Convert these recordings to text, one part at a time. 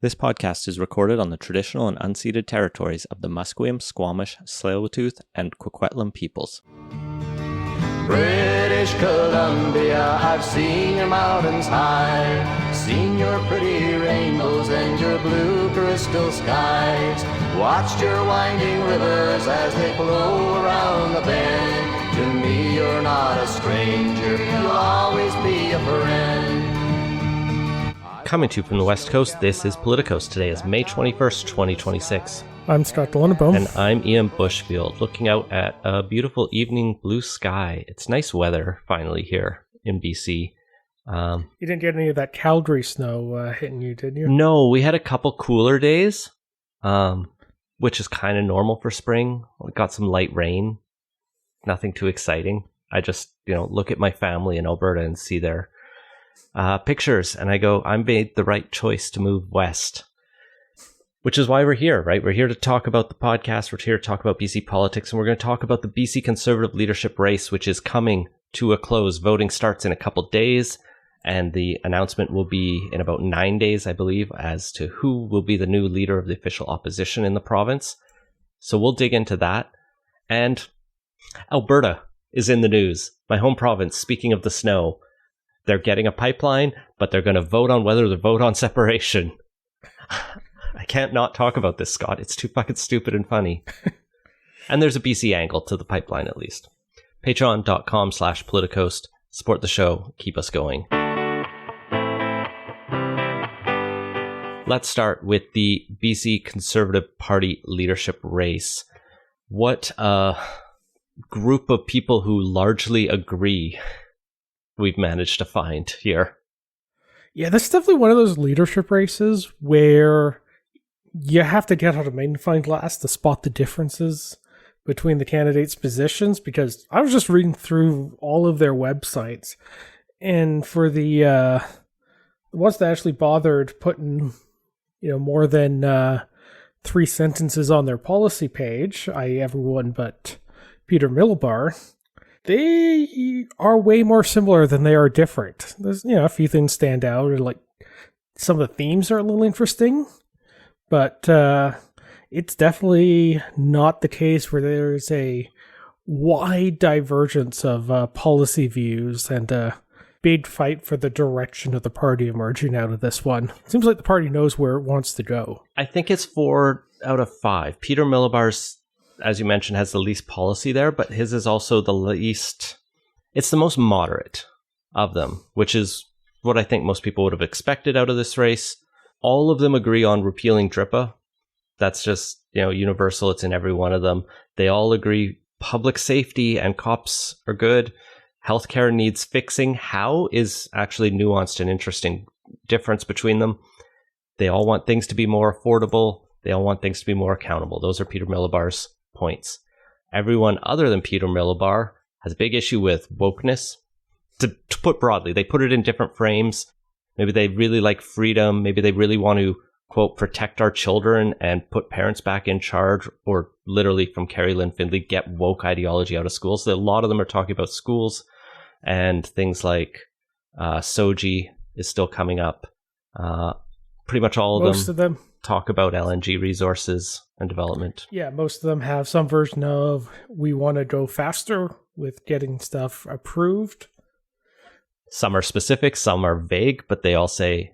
This podcast is recorded on the traditional and unceded territories of the Musqueam, Squamish, Tsleil-Waututh, and Coquitlam peoples. British Columbia, I've seen your mountains high, seen your pretty rainbows and your blue crystal skies, watched your winding rivers as they flow around the bend. To me you're not a stranger, you'll always be a friend. Coming to you from the West Coast, this is Politicos. Today is May 21st, 2026. I'm Scott Luneboom. And I'm Ian Bushfield, looking out at a beautiful evening blue sky. It's nice weather, finally, here in BC. You didn't get any of that Calgary snow hitting you, did you? No, we had a couple cooler days, which is kind of normal for spring. We got some light rain. Nothing too exciting. I just, look at my family in Alberta and see their pictures, and I go, I made the right choice to move west. Which is why we're here, right? We're here to talk about the podcast. We're here to talk about BC politics, and we're going to talk about the BC Conservative leadership race, which is coming to a close. Voting starts in a couple days, and the announcement will be in about 9 days, I believe, as to who will be the new leader of the official opposition in the province. So we'll dig into that. And Alberta is in the news. My home province, speaking of the snow. They're getting a pipeline, but they're going to vote on whether to vote on separation. I can't not talk about this, Scott. It's too fucking stupid and funny. And there's a BC angle to the pipeline, at least. Patreon.com/Politicoast. Support the show. Keep us going. Let's start with the BC Conservative Party leadership race. What a group of people who largely agree we've managed to find here. Yeah, this is definitely one of those leadership races where you have to get out a magnifying glass to spot the differences between the candidates' positions, because I was just reading through all of their websites, and for the ones that actually bothered putting more than 3 sentences on their policy page, everyone but Peter Miliband, they are way more similar than they are different. There's, a few things stand out, or like some of the themes are a little interesting, but it's definitely not the case where there's a wide divergence of policy views and a big fight for the direction of the party emerging out of this one. Seems like the party knows where it wants to go. I think it's 4 out of 5. Peter Miliband's, as you mentioned, has the least policy there, but his is also the least, it's the most moderate of them, which is what I think most people would have expected out of this race. All of them agree on repealing DRIPA. That's just, universal. It's in every one of them. They all agree public safety and cops are good. Healthcare needs fixing. How is actually nuanced and interesting difference between them. They all want things to be more affordable. They all want things to be more accountable. Those are Peter Miliband's points. Everyone other than Peter Miliband has a big issue with wokeness. To put broadly, they put it in different frames. Maybe they really like freedom. Maybe they really want to, quote, protect our children and put parents back in charge, or literally from Carrie Lynn Findlay, get woke ideology out of schools. So a lot of them are talking about schools and things like SOGI is still coming up. Pretty much all of them. Most of them talk about LNG resources and development. Yeah, most of them have some version of, we want to go faster with getting stuff approved. Some are specific, some are vague, but they all say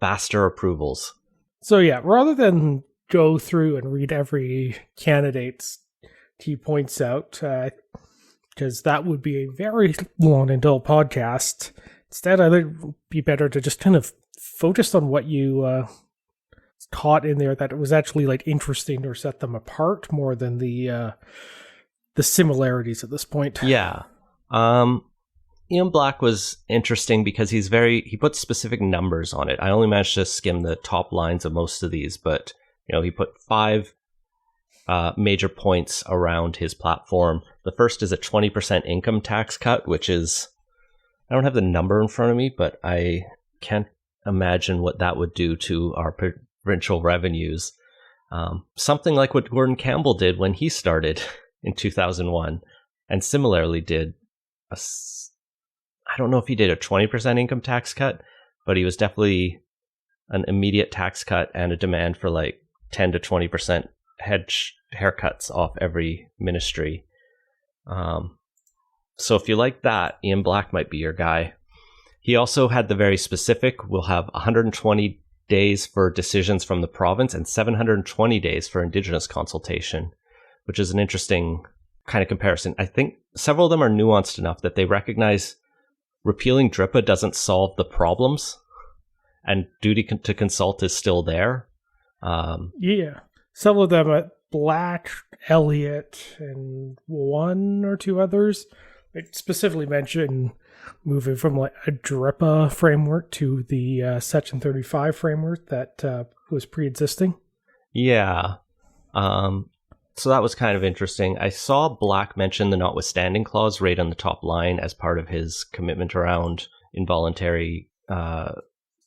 faster approvals. So yeah, rather than go through and read every candidate's key points out, because that would be a very long and dull podcast, instead I think it would be better to just kind of focus on what you caught in there that it was actually like interesting or set them apart more than the similarities at this point. Yeah. Ian Black was interesting because he put specific numbers on it. I only managed to skim the top lines of most of these, but he put 5 major points around his platform. The first is a 20% income tax cut, which is, I don't have the number in front of me, but I can't imagine what that would do to our provincial revenues. Something like what Gordon Campbell did when he started in 2001, and similarly did I don't know if he did a 20% income tax cut, but he was definitely an immediate tax cut and a demand for like 10 to 20% haircuts off every ministry. So if you like that, Ian Black might be your guy. He also had the very specific, we'll have 120 days for decisions from the province and 720 days for Indigenous consultation, which is an interesting kind of comparison. I think several of them are nuanced enough that they recognize repealing DRIPA doesn't solve the problems and duty to consult is still there. Yeah. Some of them, Black, Elliott, and one or two others, they specifically mention moving from like a DRIPA framework to the Section 35 framework that was pre-existing. Yeah. So that was kind of interesting. I saw Black mention the notwithstanding clause right on the top line as part of his commitment around involuntary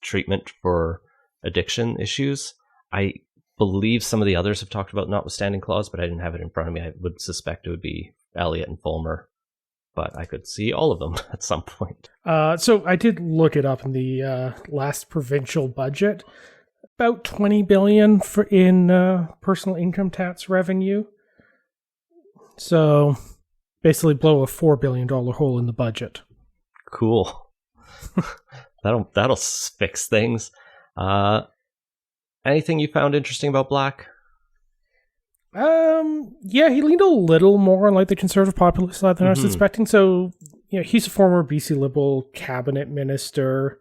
treatment for addiction issues. I believe some of the others have talked about notwithstanding clause, but I didn't have it in front of me. I would suspect it would be Elliott and Fulmer, but I could see all of them at some point. So I did look it up in the last provincial budget. About $20 billion in personal income tax revenue. So basically blow a $4 billion hole in the budget. Cool. That'll fix things. Anything you found interesting about Black? Yeah, he leaned a little more on like the conservative populist side than I was expecting. So, he's a former BC Liberal cabinet minister,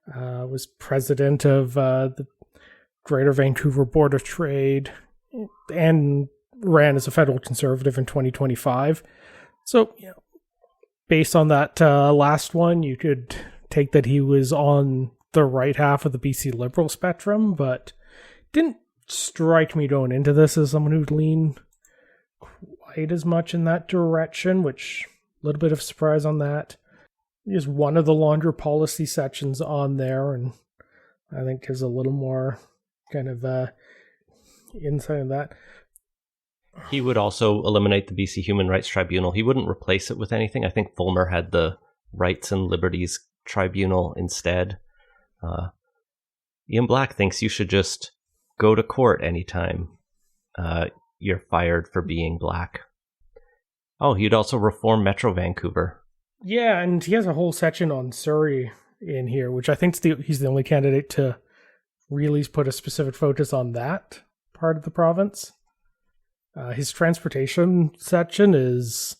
was president of the Greater Vancouver Board of Trade, and ran as a federal conservative in 2025. So, based on that last one, you could take that he was on the right half of the BC Liberal spectrum, but didn't strike me going into this as someone who'd lean quite as much in that direction, which a little bit of surprise on that. Is one of the longer policy sections on there, and I think gives a little more kind of insight on that. He would also eliminate the BC Human Rights Tribunal. He wouldn't replace it with anything. I think Fulmer had the Rights and Liberties Tribunal instead. Ian Black thinks you should just go to court anytime you're fired for being Black. Oh, he'd also reform Metro Vancouver. Yeah, and he has a whole section on Surrey in here, which I think he's the only candidate to really put a specific focus on that part of the province. His transportation section is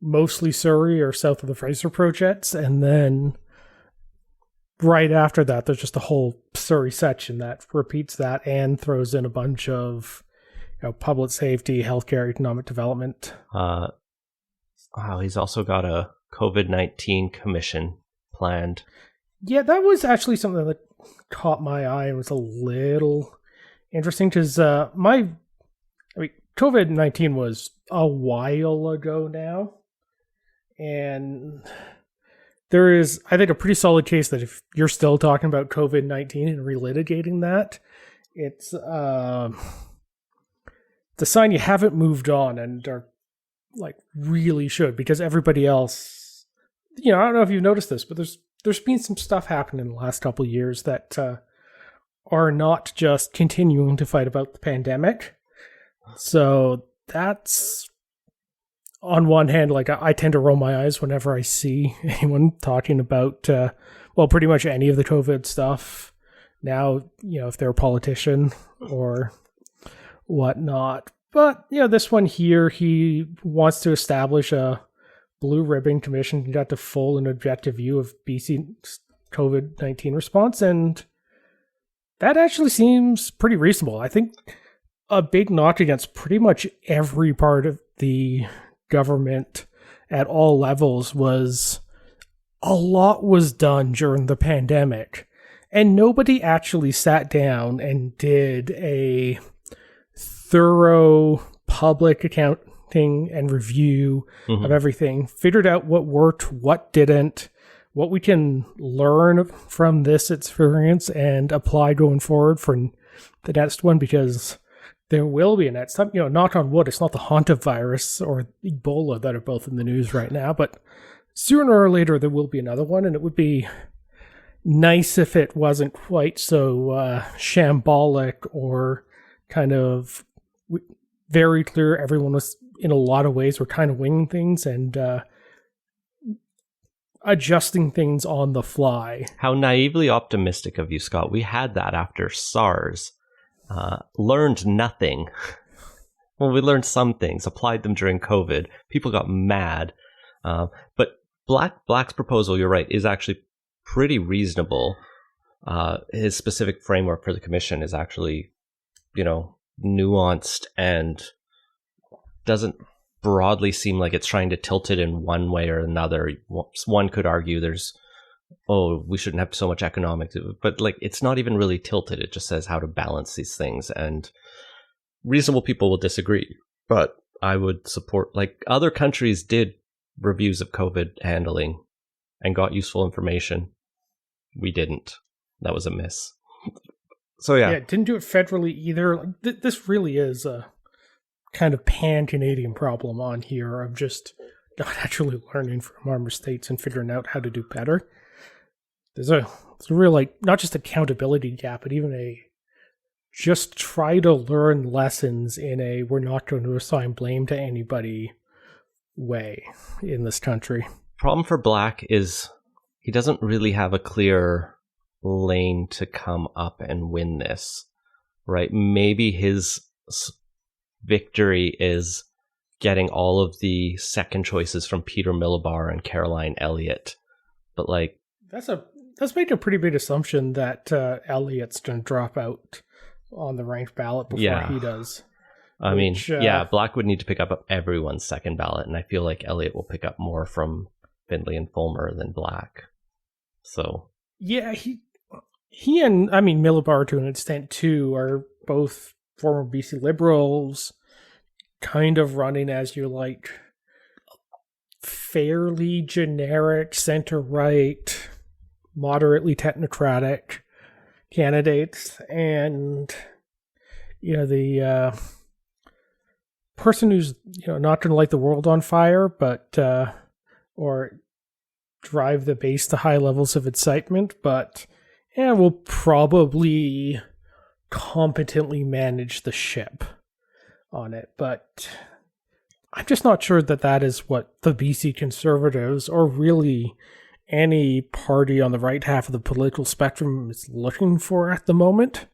mostly Surrey or south of the Fraser projects, and then right after that, there's just a whole Surrey section that repeats that and throws in a bunch of public safety, healthcare, economic development. Wow, he's also got a COVID-19 commission planned. Yeah, that was actually something that caught my eye and was a little interesting because COVID-19 was a while ago now, and there is, I think, a pretty solid case that if you're still talking about COVID-19 and relitigating that, it's the sign you haven't moved on and are like really should, because everybody else, I don't know if you've noticed this, but there's been some stuff happening in the last couple of years that are not just continuing to fight about the pandemic. So that's, on one hand, like I tend to roll my eyes whenever I see anyone talking about, pretty much any of the COVID stuff now, if they're a politician or whatnot. But, this one here, he wants to establish a blue ribbon commission to conduct a full and objective view of BC's COVID-19 response, and that actually seems pretty reasonable. I think a big knock against pretty much every part of the government at all levels was a lot was done during the pandemic, and nobody actually sat down and did a thorough public accounting and review of everything, figured out what worked, what didn't, what we can learn from this experience and apply going forward for the next one, because there will be a next time. Knock on wood, it's not the hantavirus or Ebola that are both in the news right now, but sooner or later there will be another one, and it would be nice if it wasn't quite so shambolic or kind of very clear everyone was, in a lot of ways, were kind of winging things and adjusting things on the fly. How naively optimistic of you, Scott. We had that after SARS. Learned nothing. Well, we learned some things, applied them during COVID. People got mad. But Black's proposal, you're right, is actually pretty reasonable. His specific framework for the commission is actually, nuanced and doesn't broadly seem like it's trying to tilt it in one way or another. One could argue we shouldn't have so much economic, but it's not even really tilted. It just says how to balance these things, and reasonable people will disagree, but I would support, other countries did reviews of COVID handling and got useful information. We didn't. That was a miss. So yeah, didn't do it federally either. This really is a kind of pan-Canadian problem on here of just not actually learning from our mistakes and figuring out how to do better. There's a real, not just accountability gap, but even just try to learn lessons in we're not going to assign blame to anybody way in this country. Problem for Black is he doesn't really have a clear lane to come up and win this, right? Maybe his victory is getting all of the second choices from Peter Millibar and Caroline Elliott, but that's making a pretty big assumption that Elliott's going to drop out on the ranked ballot before he does. Black would need to pick up everyone's second ballot, and I feel like Elliott will pick up more from Findlay and Fulmer than Black. So yeah, he and Millibar to an extent too are both former BC Liberals, kind of running as your fairly generic center-right, moderately technocratic candidates, and the person who's not going to light the world on fire, but or drive the base to high levels of excitement, but will probably competently manage the ship on it. But I'm just not sure that is what the BC Conservatives, or really any party on the right half of the political spectrum, is looking for at the moment.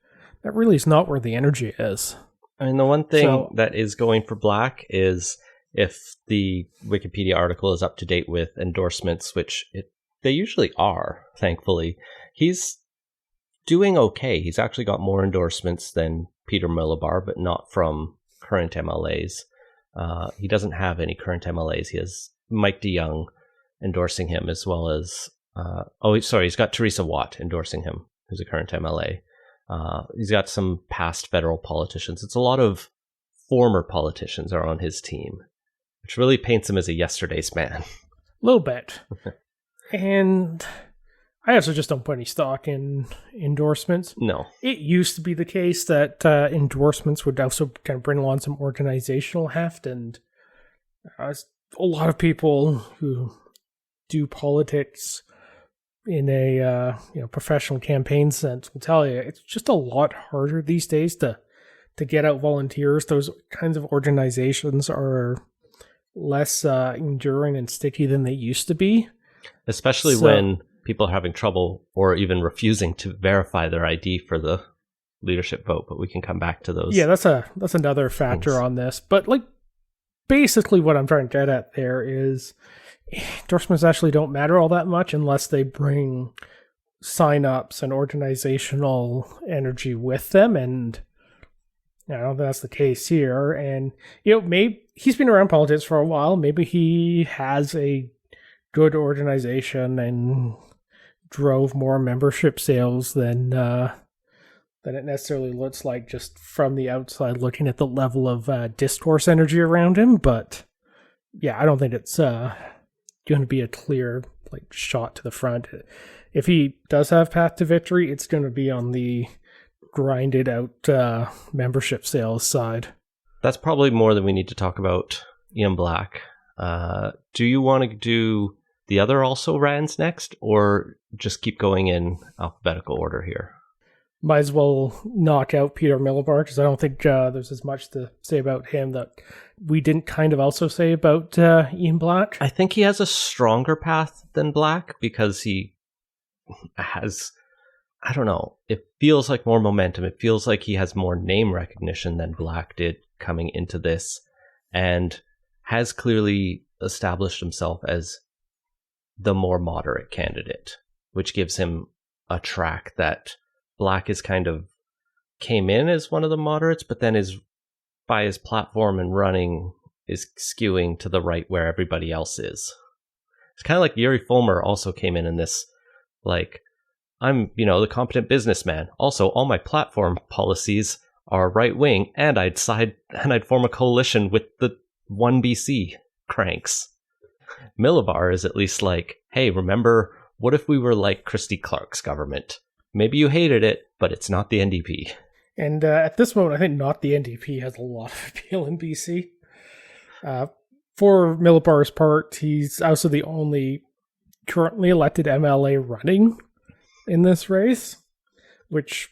That really is not where the energy is. I mean, the one thing that is going for Black is if the Wikipedia article is up to date with endorsements, which they usually are, thankfully, he's doing okay. He's actually got more endorsements than Peter Millibar, but not from current MLAs. He doesn't have any current MLAs. He has Mike DeYoung endorsing him, as well as he's got Teresa Watt endorsing him, who's a current MLA. He's got some past federal politicians. It's a lot of former politicians are on his team, which really paints him as a yesterday's man. A little bit. And I also just don't put any stock in endorsements. No. It used to be the case that endorsements would also kind of bring along some organizational heft, and a lot of people who do politics in a professional campaign sense will tell you it's just a lot harder these days to get out volunteers. Those kinds of organizations are less enduring and sticky than they used to be. Especially when people are having trouble or even refusing to verify their ID for the leadership vote, but we can come back to those. Yeah, that's another factor on this. But basically what I'm trying to get at there is endorsements actually don't matter all that much unless they bring sign-ups and organizational energy with them, and I don't think that's the case here. And maybe he's been around politics for a while. Maybe he has a good organization and drove more membership sales than it necessarily looks like just from the outside looking at the level of discourse energy around him. But yeah, I don't think it's going to be a clear shot to the front. If he does have path to victory, it's going to be on the grinded out membership sales side. That's probably more than we need to talk about Ian Black. Do you want to do the other also rans next, or just keep going in alphabetical order here? Might as well knock out Peter Millibar, because I don't think there's as much to say about him that we didn't kind of also say about Ian Black. I think he has a stronger path than Black because he has, I don't know, it feels like more momentum. It feels like he has more name recognition than Black did coming into this, and has clearly established himself as the more moderate candidate, which gives him a track that Black is kind of came in as one of the moderates, but then is by his platform and running is skewing to the right where everybody else is. It's kind of like Yuri Fulmer also came in this, like, I'm, the competent businessman. Also, all my platform policies are right wing, and I'd form a coalition with the 1BC cranks. Millibar is at least like, hey, remember, what if we were like Christy Clark's government? Maybe you hated it, but it's not the NDP. And at this moment, I think not the NDP has a lot of appeal in BC. For Millibar's part, he's also the only currently elected MLA running in this race, which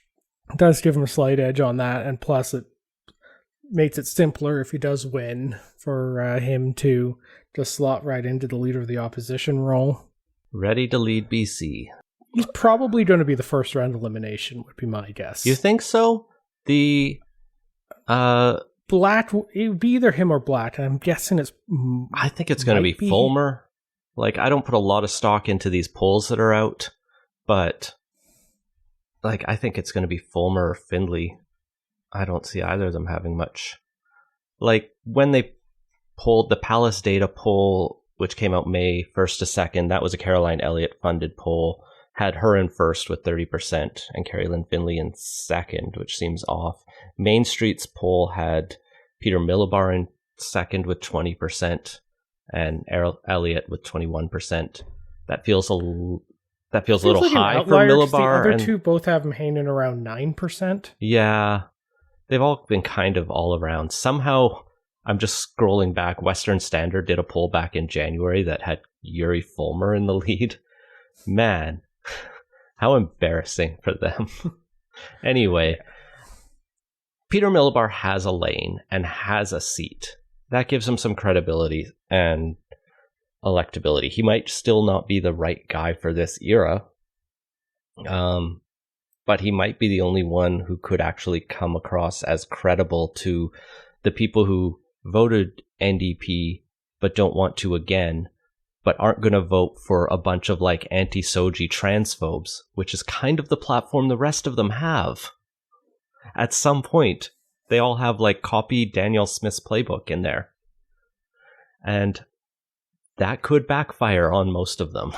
does give him a slight edge on that. And plus, it makes it simpler if he does win for him to just slot right into the leader of the opposition role. Ready to lead BC. He's probably going to be the first round elimination, would be my guess. You think so? Black, it would be either him or Black, and I'm guessing I think it's going to be Fulmer. Like, I don't put a lot of stock into these polls that are out, but like, I think it's going to be Fulmer or Findlay. I don't see either of them having much. Like, when they polled the Palace Data poll, which came out May 1st to 2nd, that was a Caroline Elliott funded poll, had her in first with 30% and Carrie Lynn Findlay in second, which seems off. Main Street's poll had Peter Millibar in second with 20% and Errol Elliott with 21%. That feels a little like high for Millibar. The other two both have him hanging around 9%. Yeah, they've all been kind of all around. Somehow, I'm just scrolling back. Western Standard did a poll back in January that had Yuri Fulmer in the lead. Man, how embarrassing for them. Anyway, Peter Millibar has a lane and has a seat. That gives him some credibility and electability. He might still not be the right guy for this era, but he might be the only one who could actually come across as credible to the people who voted NDP but don't want to again, but aren't going to vote for a bunch of like anti-Soji transphobes, which is kind of the platform the rest of them have. At some point, they all have like copy Danielle Smith's playbook in there. And that could backfire on most of them.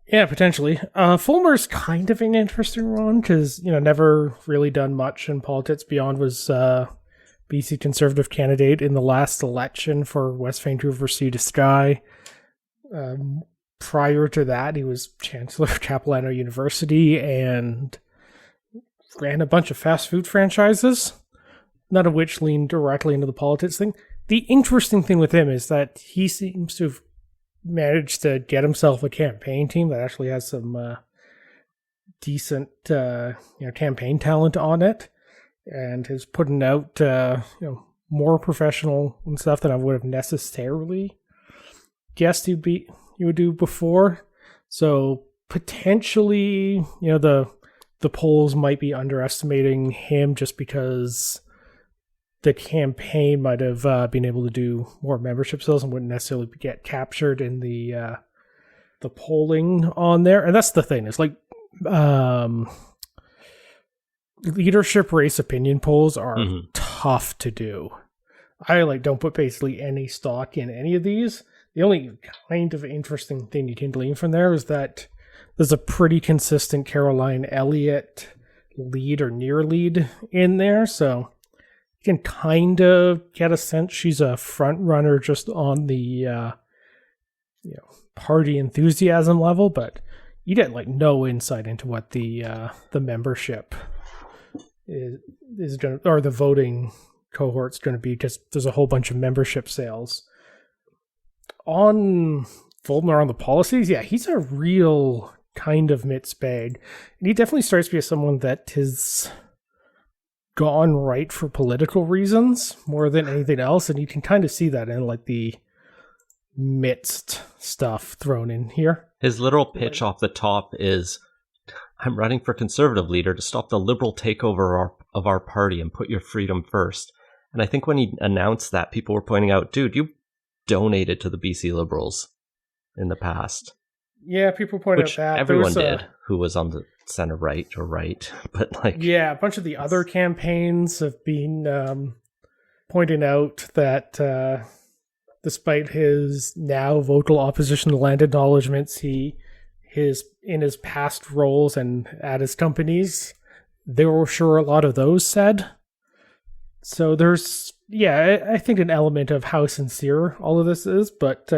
Yeah, potentially. Fulmer's kind of an interesting one because, never really done much in politics beyond was BC Conservative candidate in the last election for West Vancouver Sea to Sky. Prior to that, he was Chancellor of Capilano University and ran a bunch of fast food franchises, none of which leaned directly into the politics thing. The interesting thing with him is that he seems to have managed to get himself a campaign team that actually has some decent campaign talent on it, and is putting out more professional and stuff than I would have necessarily guessed he would do before. So potentially, the polls might be underestimating him just because the campaign might have been able to do more membership sales and wouldn't necessarily get captured in the polling on there. And that's the thing. It's like leadership race opinion polls are tough to do. I don't put basically any stock in any of these. The only kind of interesting thing you can glean from there is that there's a pretty consistent Caroline Elliott lead or near lead in there. So you can kind of get a sense she's a front runner just on the party enthusiasm level, but you get no insight into what the membership is going to, or the voting cohort's going to be, because there's a whole bunch of membership sales on Fulmer on the policies, yeah, he's a real kind of mixed bag. And he definitely strikes me as someone that has gone right for political reasons more than anything else. And you can kind of see that in like the mixed stuff thrown in here. His literal pitch off the top is, I'm running for conservative leader to stop the liberal takeover of our party and put your freedom first. And I think when he announced that, people were pointing out, dude, you donated to the BC Liberals in the past. Yeah, people pointed out that. Everyone did who was on the center right or right. But like, yeah, a bunch of the other campaigns have been pointing out that despite his now vocal opposition to land acknowledgements, in his past roles and at his companies, there were sure a lot of those said. So there's, yeah, I think an element of how sincere all of this is, but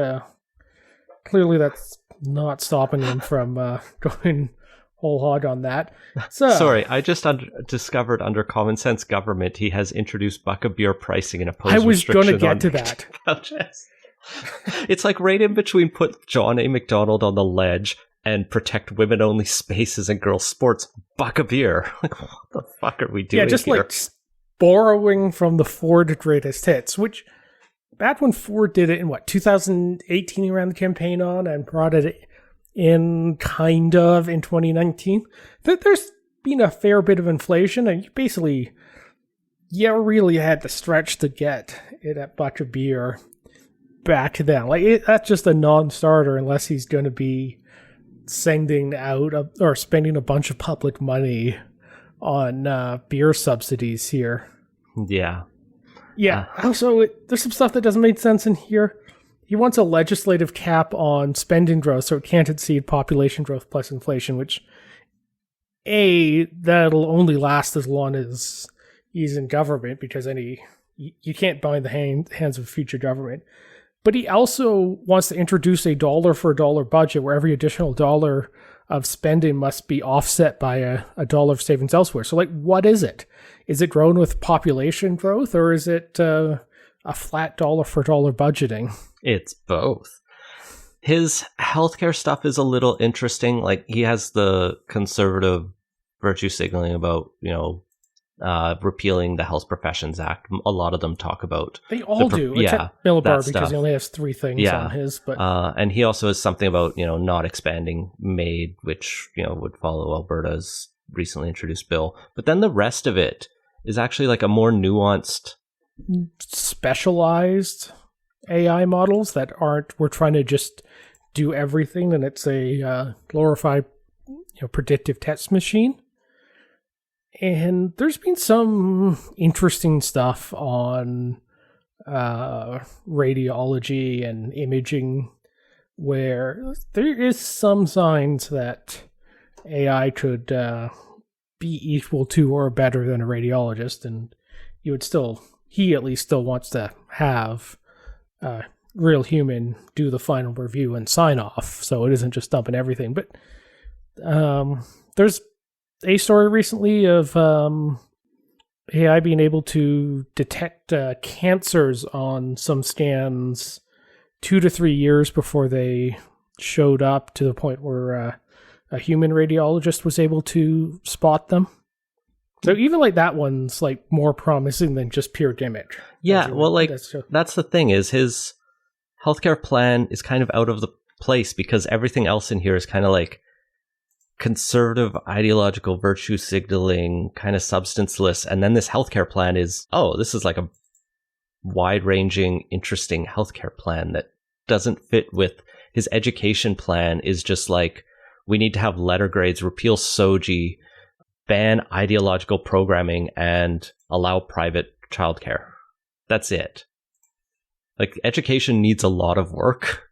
clearly that's not stopping him from going whole hog on that. So, sorry, I just discovered under Common Sense Government he has introduced buck of beer pricing and opposed I was going to restrictions get on to that. pouches. It's like right in between put John A. MacDonald on the ledge and protect women-only spaces and girls' sports. Buck of beer. Like, what the fuck are we doing Yeah, just here? like borrowing from the Ford greatest hits, which back when Ford did it in 2018 he ran the campaign on and brought it in kind of in 2019. There's been a fair bit of inflation, and you really had to stretch to get it at buck of beer back then. Like that's just a non-starter unless he's going to be sending out or spending a bunch of public money on beer subsidies here. Yeah. Yeah. Also, there's some stuff that doesn't make sense in here. He wants a legislative cap on spending growth so it can't exceed population growth plus inflation, which, that'll only last as long as he's in government because you can't bind the hands of future government. But he also wants to introduce a dollar for a dollar budget where every additional dollar of spending must be offset by a dollar of savings elsewhere. So, what is it? Is it grown with population growth, or is it a flat dollar for dollar budgeting? It's both. His healthcare stuff is a little interesting. Like, he has the conservative virtue signaling about, repealing the Health Professions Act. A lot of them talk about. They all do, except Millibar because stuff. he only has 3 things on his. But and he also has something about not expanding MAID, which would follow Alberta's recently introduced bill. But then the rest of it is actually like a more nuanced, specialized AI models that we're trying to just do everything, and it's a glorified predictive test machine. And there's been some interesting stuff on radiology and imaging where there is some signs that AI could be equal to or better than a radiologist, and he at least still wants to have a real human do the final review and sign off, so it isn't just dumping everything. But there's a story recently of AI being able to detect cancers on some scans 2 to 3 years before they showed up, to the point where a human radiologist was able to spot them. So even that one's more promising than just pure gimmick. Yeah, well, that's the thing, is his healthcare plan is kind of out of the place because everything else in here is kind of conservative ideological virtue signaling, kind of substanceless, and then this healthcare plan is, this is a wide-ranging, interesting healthcare plan that doesn't fit with his education plan. Is just we need to have letter grades, repeal SOGI, ban ideological programming, and allow private childcare. That's it. Education needs a lot of work.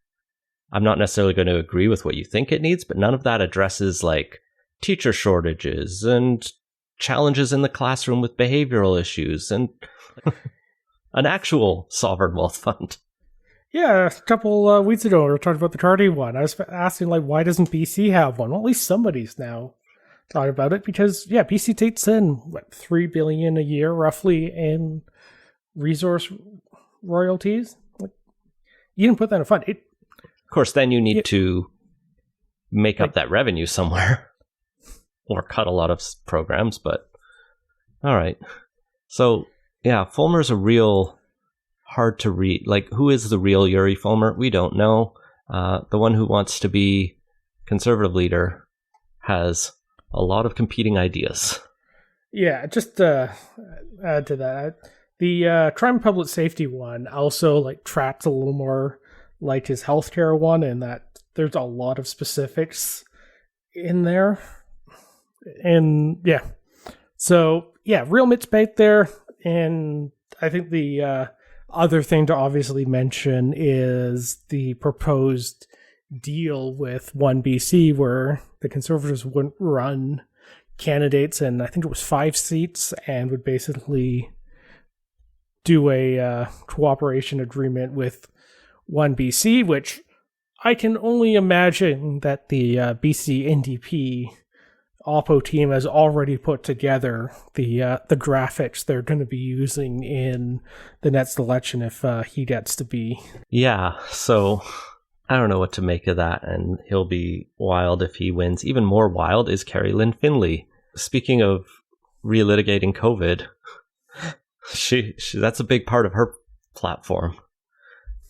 I'm not necessarily going to agree with what you think it needs, but none of that addresses teacher shortages and challenges in the classroom with behavioral issues and an actual sovereign wealth fund. Yeah, a couple weeks ago we were talking about the Cardi one. I was asking why doesn't BC have one? Well, at least somebody's now talking about it because BC takes in $3 billion a year roughly in resource royalties. You didn't put that in a fund. course, then you need Yeah. to make up that revenue somewhere or cut a lot of programs, but all right. So, yeah, Fulmer's a real hard to read. Like, who is the real Yuri Fulmer? We don't know. The one who wants to be conservative leader has a lot of competing ideas. Yeah, just add to that. The crime and public safety one also like tracks a little more like his healthcare one, in that there's a lot of specifics in there. And yeah, so yeah, real mixed bait there. And I think the other thing to obviously mention is the proposed deal with 1BC, where the Conservatives wouldn't run candidates, and I think it was 5 seats, and would basically do a cooperation agreement with 1BC, which I can only imagine that the BC NDP Oppo team has already put together the graphics they're going to be using in the next election if he gets to be. Yeah, so I don't know what to make of that, and he'll be wild if he wins. Even more wild is Carrie Lynn Finley. Speaking of relitigating COVID, she that's a big part of her platform.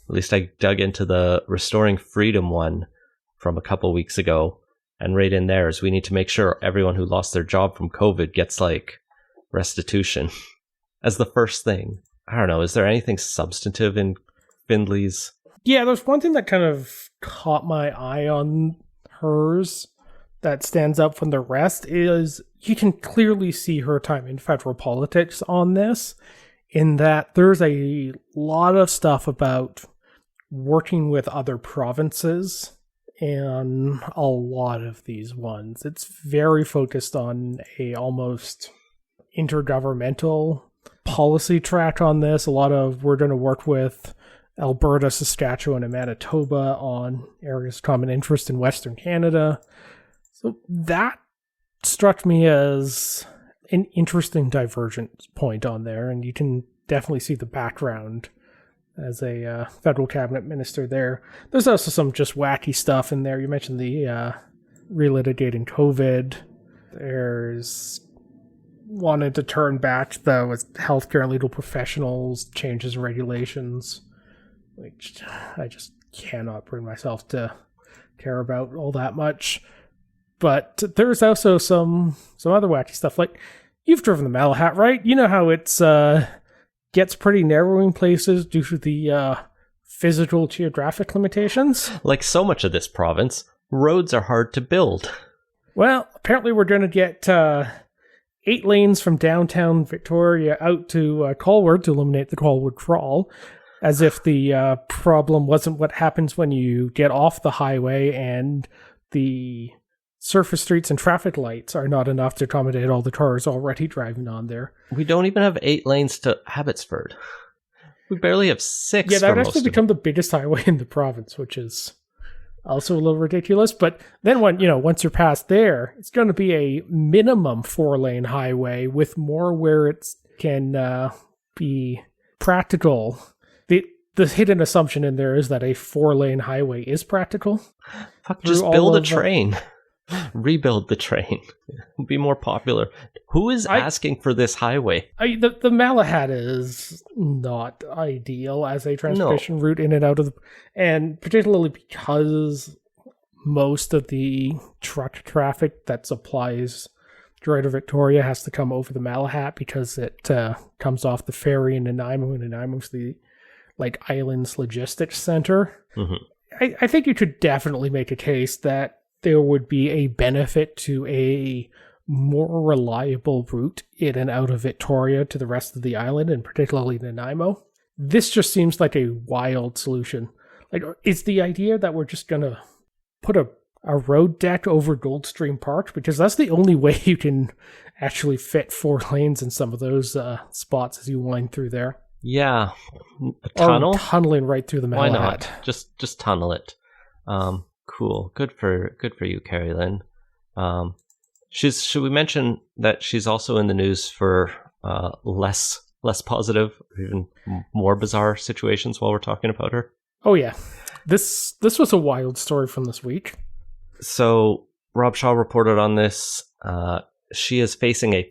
At least I dug into the Restoring Freedom one from a couple weeks ago, and right in there is we need to make sure everyone who lost their job from COVID gets like restitution as the first thing. I don't know, is there anything substantive in Finley's? Yeah, there's one thing that kind of caught my eye on hers that stands out from the rest is you can clearly see her time in federal politics on this, in that there's a lot of stuff about working with other provinces in a lot of these ones. It's very focused on a almost intergovernmental policy track on this. A lot of we're going to work with Alberta, Saskatchewan, and Manitoba on areas of common interest in Western Canada. So that struck me as an interesting divergent point on there, and you can definitely see the background as a federal cabinet minister there. There's also some just wacky stuff in there. You mentioned the relitigating COVID. There's wanted to turn back with healthcare and legal professionals, changes in regulations, which I just cannot bring myself to care about all that much. But there's also some other wacky stuff. Like, you've driven the Malahat, right? You know how it's gets pretty narrow in places due to the physical geographic limitations. Like so much of this province, roads are hard to build. Well, apparently we're going to get 8 lanes from downtown Victoria out to Colwood to eliminate the Colwood Crawl, as if the problem wasn't what happens when you get off the highway and the surface streets and traffic lights are not enough to accommodate all the cars already driving on there. We don't even have 8 lanes to Abbotsford. We barely have 6. Yeah, that for would most actually of become the biggest highway in the province, which is also a little ridiculous. But then once you're past there, it's going to be a minimum 4-lane highway with more where it can be practical. The hidden assumption in there is that a 4-lane highway is practical. Fuck, just build a train. Rebuild the train. Be more popular. Who is asking for this highway? The Malahat is not ideal as a transportation route in and out of and particularly because most of the truck traffic that supplies Greater Victoria has to come over the Malahat because it comes off the ferry in Nanaimo, and Nanaimo's the island's logistics center. Mm-hmm. I think you could definitely make a case that there would be a benefit to a more reliable route in and out of Victoria to the rest of the island, and particularly Nanaimo. This just seems like a wild solution. Is the idea that we're just going to put a road deck over Goldstream Park? Because that's the only way you can actually fit 4 lanes in some of those spots as you wind through there. Yeah. A tunnel? Or tunneling right through the Malahat. Why not? Just tunnel it. Cool. Good for you, Carrie Lynn. Should we mention that she's also in the news for less positive, even more bizarre situations while we're talking about her? Oh yeah. This was a wild story from this week. So Rob Shaw reported on this. She is facing a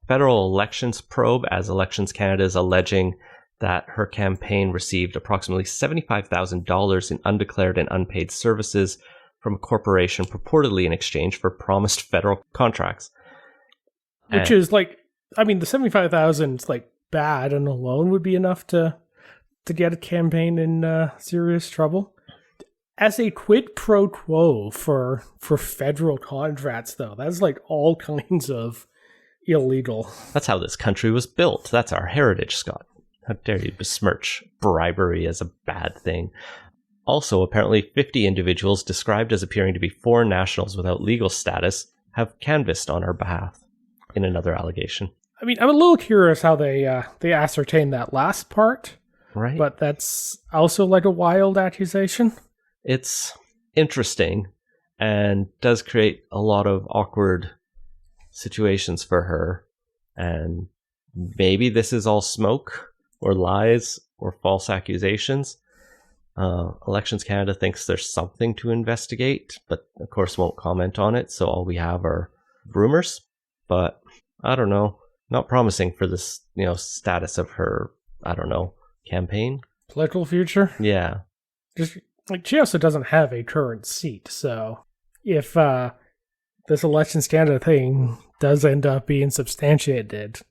federal elections probe as Elections Canada is alleging that her campaign received approximately $75,000 in undeclared and unpaid services from a corporation purportedly in exchange for promised federal contracts. Which is like, I mean, the 75,000 is like bad and alone would be enough to get a campaign in serious trouble. As a quid pro quo for federal contracts, though, that's like all kinds of illegal. That's how this country was built. That's our heritage, Scott. How dare you besmirch bribery as a bad thing. Also, apparently 50 individuals described as appearing to be foreign nationals without legal status have canvassed on her behalf in another allegation. I mean, I'm a little curious how they ascertained that last part. Right. But that's also like a wild accusation. It's interesting and does create a lot of awkward situations for her. And maybe this is all smoke or lies or false accusations. Elections Canada thinks there's something to investigate, but of course won't comment on it. So all we have are rumors. But I don't know. Not promising for this, status of her, campaign. Political future? Yeah. Just like she also doesn't have a current seat, so if this Elections Canada thing does end up being substantiated,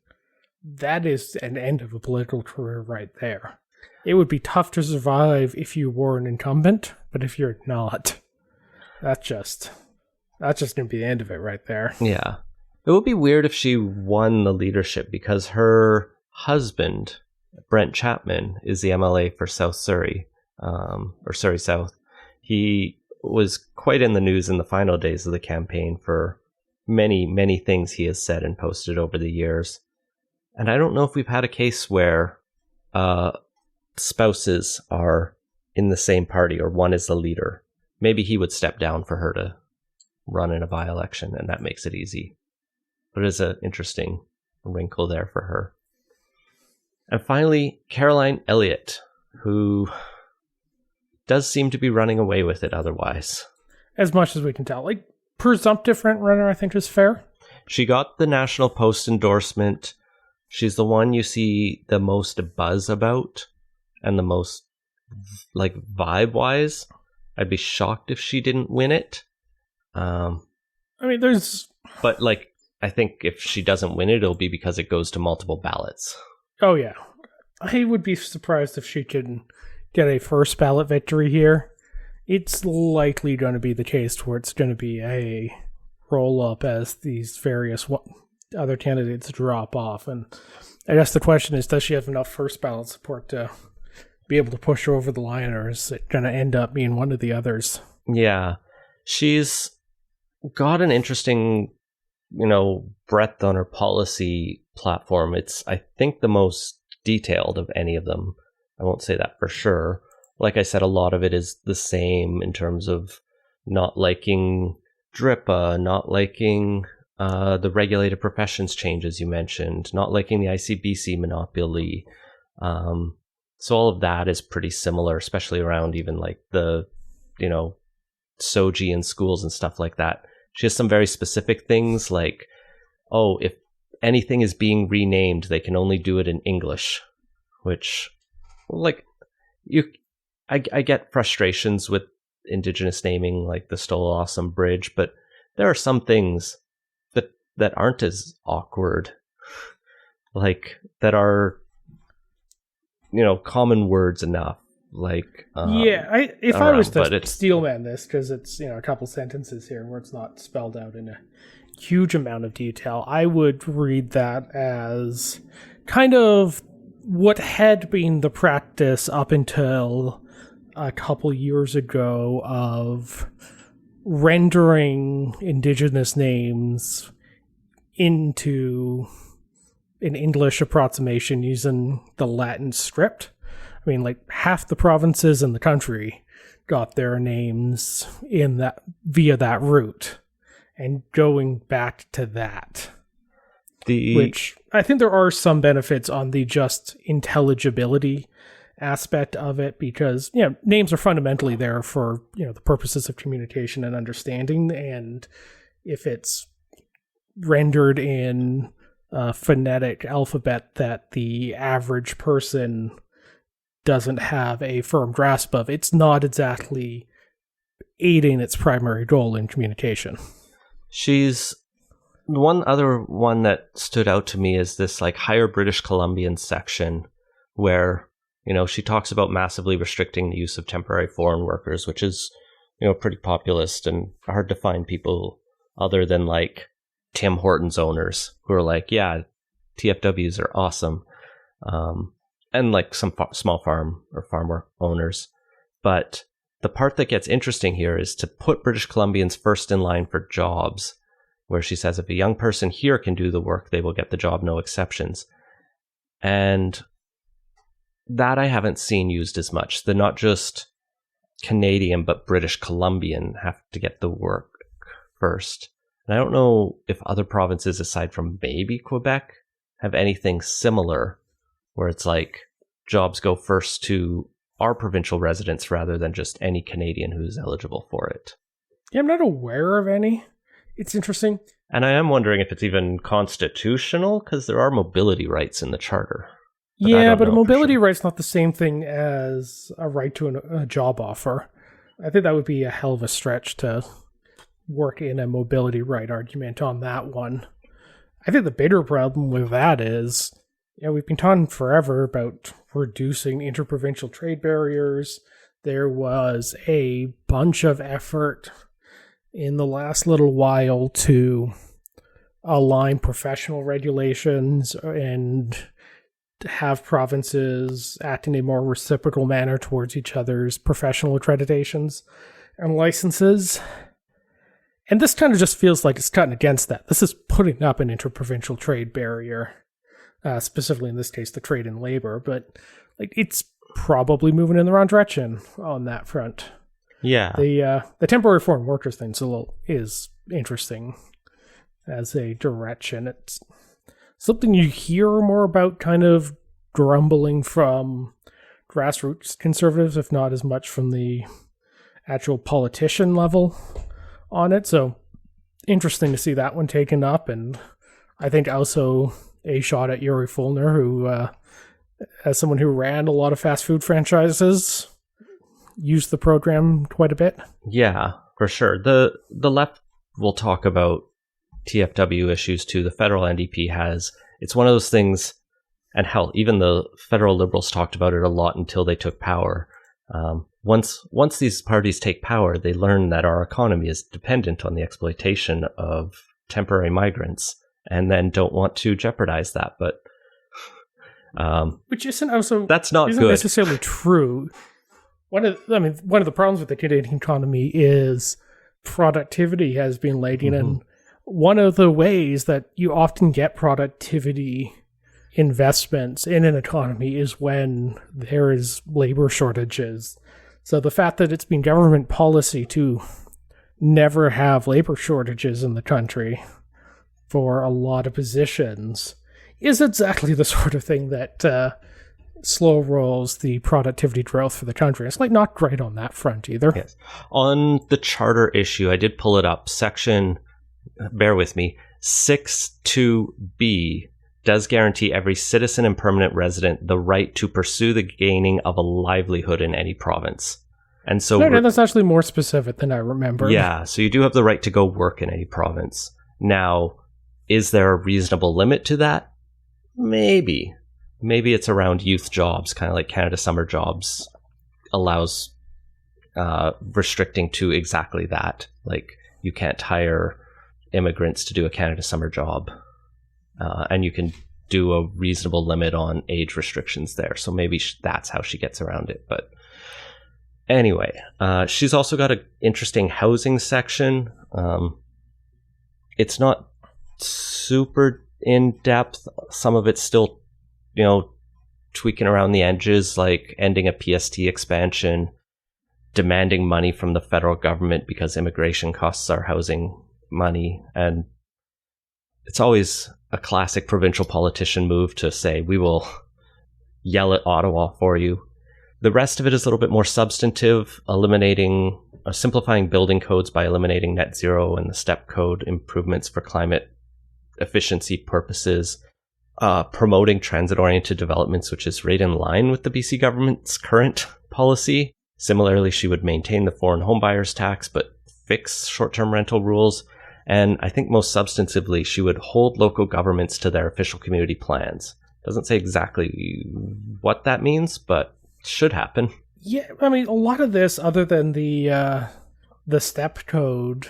that is an end of a political career right there. It would be tough to survive if you were an incumbent, but if you're not, that's just going to be the end of it right there. Yeah. It would be weird if she won the leadership because her husband, Brent Chapman, is the MLA for South Surrey, or Surrey South. He was quite in the news in the final days of the campaign for many, many things he has said and posted over the years. And I don't know if we've had a case where spouses are in the same party or one is the leader. Maybe he would step down for her to run in a by-election, and that makes it easy. But it is an interesting wrinkle there for her. And finally, Caroline Elliott, who does seem to be running away with it otherwise. As much as we can tell. Like, presumptive front runner, I think, is fair. She got the National Post endorsement. She's the one you see the most buzz about and the most, like, vibe-wise. I'd be shocked if she didn't win it. I mean, there's... But, like, I think if she doesn't win it, it'll be because it goes to multiple ballots. Oh, yeah. I would be surprised if she can get a first ballot victory here. It's likely going to be the case where it's going to be a roll-up as these various other candidates drop off. And I guess the question is, does she have enough first ballot support to be able to push her over the line, or is it going to end up being one of the others? Yeah. She's got an interesting, breadth on her policy platform. It's, I think, the most detailed of any of them. I won't say that for sure. Like I said, a lot of it is the same in terms of not liking DRIPA, not liking the regulated professions changes you mentioned, not liking the ICBC monopoly. So all of that is pretty similar, especially around even like the, SOGI in schools and stuff like that. She has some very specific things like, if anything is being renamed, they can only do it in English, which, like, I get frustrations with Indigenous naming, like the Stolo Awesome Bridge, but there are some things that aren't as awkward, like that are, common words enough. Like, if I was to steelman this, because it's a couple sentences here where it's not spelled out in a huge amount of detail, I would read that as kind of what had been the practice up until a couple years ago of rendering Indigenous names into an English approximation using the Latin script. I mean, like, half the provinces in the country got their names via that route, and going back to that. Which I think there are some benefits on the just intelligibility aspect of it, because names are fundamentally there for the purposes of communication and understanding, and if it's rendered in a phonetic alphabet that the average person doesn't have a firm grasp of, it's not exactly aiding its primary goal in communication. She's one other one that stood out to me is this like Higher British Columbian section where she talks about massively restricting the use of temporary foreign workers, which is pretty populist and hard to find people other than like Tim Hortons owners who are like, yeah, TFWs are awesome, and like some small farm or farm work owners. But the part that gets interesting here is to put British Columbians first in line for jobs, where she says if a young person here can do the work, they will get the job, no exceptions. And that I haven't seen used as much. The not just Canadian, but British Columbian have to get the work first. And I don't know if other provinces, aside from maybe Quebec, have anything similar, where it's like jobs go first to our provincial residents rather than just any Canadian who's eligible for it. Yeah, I'm not aware of any. It's interesting. And I am wondering if it's even constitutional, because there are mobility rights in the charter. But a mobility right's not the same thing as a right to a job offer. I think that would be a hell of a stretch to work in a mobility right argument on that one. I think the bigger problem with that is, we've been talking forever about reducing interprovincial trade barriers. There was a bunch of effort in the last little while to align professional regulations and have provinces act in a more reciprocal manner towards each other's professional accreditations and licenses. And this kind of just feels like it's cutting against that. This is putting up an interprovincial trade barrier, specifically in this case, the trade in labor, but it's probably moving in the wrong direction on that front. Yeah. The temporary foreign workers thing is interesting as a direction. It's something you hear more about, kind of grumbling from grassroots conservatives, if not as much from the actual politician level on it. So interesting to see that one taken up. And I think also a shot at Yuri Fulner, who, as someone who ran a lot of fast food franchises, used the program quite a bit. Yeah, for sure. The left will talk about TFW issues too. The federal NDP has. It's one of those things, and hell, even the federal Liberals talked about it a lot until they took power. Once these parties take power, they learn that our economy is dependent on the exploitation of temporary migrants, and then don't want to jeopardize that. But which isn't also that's not isn't good. necessarily true. One of the problems with the Canadian economy is productivity has been lagging, and one of the ways that you often get productivity investments in an economy is when there is labor shortages. So the fact that it's been government policy to never have labor shortages in the country for a lot of positions is exactly the sort of thing that slow rolls the productivity growth for the country. It's not great on that front either. Yes. On the charter issue, I did pull it up. Section, bear with me, 6.2b does guarantee every citizen and permanent resident the right to pursue the gaining of a livelihood in any province. And so no, that's actually more specific than I remember. Yeah, so you do have the right to go work in any province. Now, is there a reasonable limit to that? Maybe. Maybe it's around youth jobs, kind of like Canada Summer Jobs allows restricting to exactly that. Like, you can't hire immigrants to do a Canada Summer job. And you can do a reasonable limit on age restrictions there. So maybe that's how she gets around it. But anyway, she's also got an interesting housing section. It's not super in-depth. Some of it's still, tweaking around the edges, like ending a PST expansion, demanding money from the federal government because immigration costs our housing money. And it's always a classic provincial politician move to say, we will yell at Ottawa for you. The rest of it is a little bit more substantive, simplifying building codes by eliminating net zero and the step code improvements for climate efficiency purposes, promoting transit-oriented developments, which is right in line with the BC government's current policy. Similarly, she would maintain the foreign homebuyers tax, but fix short-term rental rules. And I think most substantively, she would hold local governments to their official community plans. Doesn't say exactly what that means, but should happen. Yeah, I mean, a lot of this, other than the step code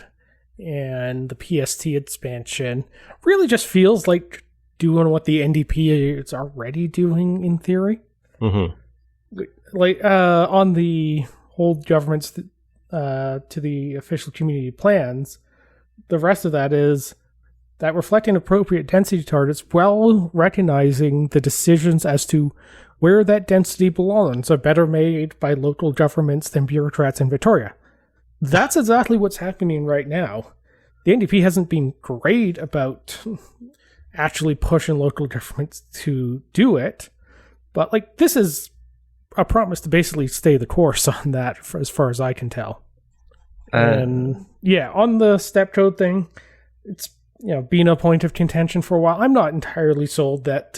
and the PST expansion, really just feels like doing what the NDP is already doing in theory. Mm-hmm. Like on the hold governments to the official community plans, the rest of that is that reflecting appropriate density targets while recognizing the decisions as to where that density belongs are better made by local governments than bureaucrats in Victoria. That's exactly what's happening right now. The NDP hasn't been great about actually pushing local governments to do it, but like this is a promise to basically stay the course on that as far as I can tell. And yeah, on the step code thing, it's been a point of contention for a while. I'm not entirely sold that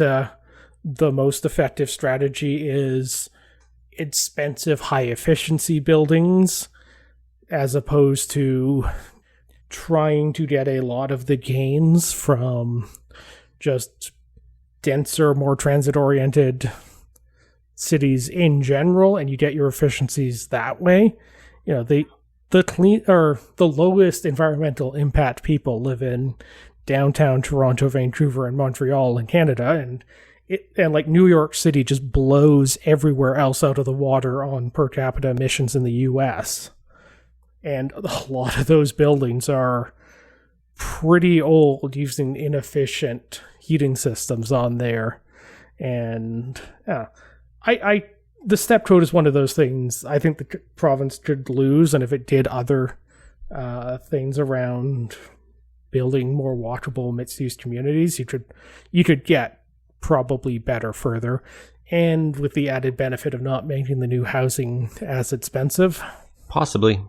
the most effective strategy is expensive, high efficiency buildings as opposed to trying to get a lot of the gains from just denser, more transit-oriented cities in general, and you get your efficiencies that way. The clean or the lowest environmental impact people live in downtown Toronto, Vancouver, and Montreal in Canada, and like New York City just blows everywhere else out of the water on per capita emissions in the US. And a lot of those buildings are pretty old, using inefficient heating systems on there. And the step code is one of those things I think the province could lose, and if it did other things around building more walkable mixed-use communities, you could get probably better further, and with the added benefit of not making the new housing as expensive. Possibly,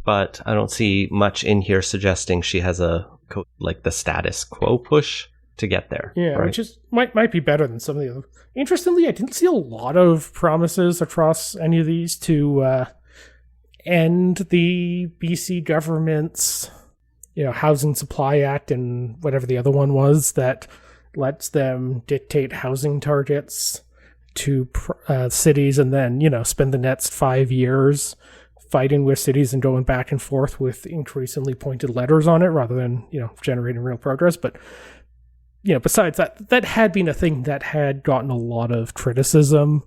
but I don't see much in here suggesting she has the status quo push to get there. Yeah, right? Which is might be better than some of the other. Interestingly, I didn't see a lot of promises across any of these to end the BC government's Housing Supply Act and whatever the other one was that lets them dictate housing targets to cities and then spend the next 5 years fighting with cities and going back and forth with increasingly pointed letters on it rather than generating real progress. But besides that had been a thing that had gotten a lot of criticism